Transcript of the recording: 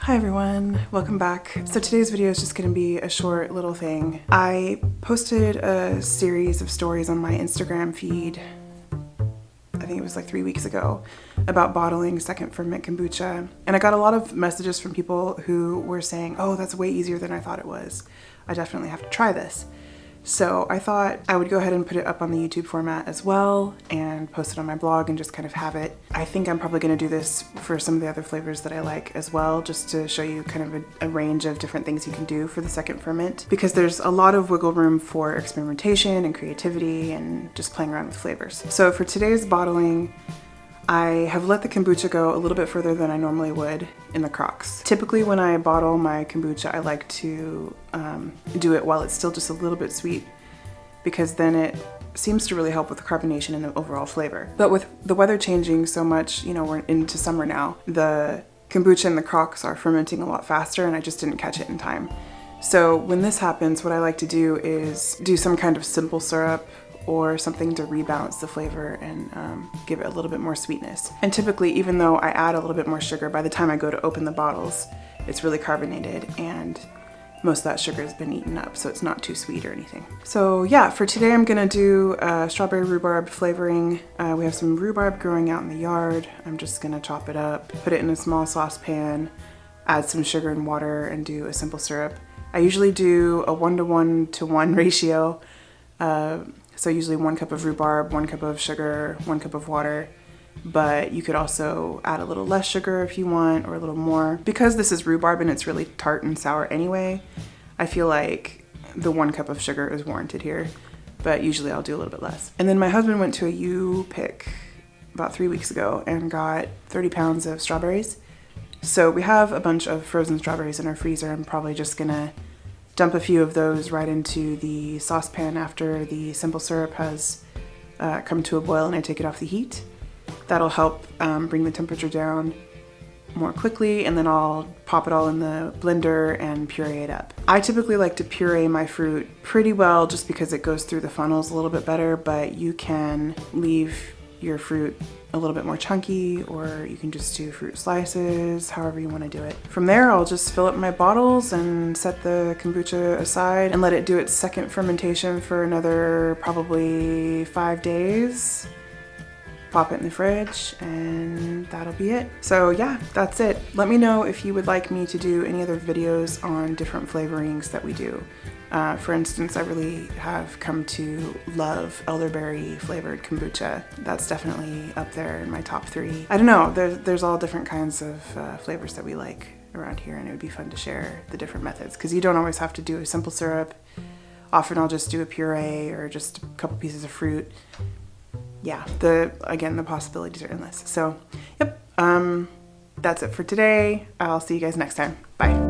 Hi everyone, welcome back. So today's video is just going to be a short little thing. I posted a series of stories on my Instagram feed, I think it was like 3 weeks ago, about bottling second ferment kombucha. And I got a lot of messages from people who were saying, oh, that's way easier than I thought it was. I definitely have to try this. So I thought I would go ahead and put it up on the YouTube format as well and post it on my blog and just kind of have it. I think I'm probably going to do this for some of the other flavors that I like as well, just to show you kind of a range of different things you can do for the second ferment, because there's a lot of wiggle room for experimentation and creativity and just playing around with flavors. So for today's bottling, I have let the kombucha go a little bit further than I normally would in the crocks. Typically when I bottle my kombucha, I like to do it while it's still just a little bit sweet, because then it seems to really help with the carbonation and the overall flavor. But with the weather changing so much, you know, we're into summer now, the kombucha in the crocks are fermenting a lot faster and I just didn't catch it in time. So when this happens, what I like to do is do some kind of simple syrup or something to rebalance the flavor and give it a little bit more sweetness. And typically, even though I add a little bit more sugar, by the time I go to open the bottles, it's really carbonated and most of that sugar has been eaten up, so it's not too sweet or anything. So yeah, for today I'm gonna do strawberry rhubarb flavoring. We have some rhubarb growing out in the yard. I'm just gonna chop it up, put it in a small saucepan, add some sugar and water, and do a simple syrup. I usually do a 1:1 ratio. So usually 1 cup of rhubarb, 1 cup of sugar, 1 cup of water, but you could also add a little less sugar if you want, or a little more. Because this is rhubarb and it's really tart and sour anyway, I feel like the 1 cup of sugar is warranted here, but usually I'll do a little bit less. And then my husband went to a U-Pick about 3 weeks ago and got 30 pounds of strawberries. So we have a bunch of frozen strawberries in our freezer. I'm probably just gonna dump a few of those right into the saucepan after the simple syrup has come to a boil and I take it off the heat. That'll help bring the temperature down more quickly, and then I'll pop it all in the blender and puree it up. I typically like to puree my fruit pretty well just because it goes through the funnels a little bit better, but you can leave your fruit a little bit more chunky, or you can just do fruit slices, however you want to do it. From there, I'll just fill up my bottles and set the kombucha aside and let it do its second fermentation for another probably 5 days. Pop it in the fridge and that'll be it. So yeah, that's it. Let me know if you would like me to do any other videos on different flavorings that we do. For instance, I really have come to love elderberry flavored kombucha. That's definitely up there in my top 3. I don't know, there's all different kinds of flavors that we like around here, and it would be fun to share the different methods, because you don't always have to do a simple syrup. Often I'll just do a puree or just a couple pieces of fruit. Yeah, again, the possibilities are endless. So, yep, that's it for today. I'll see you guys next time. Bye.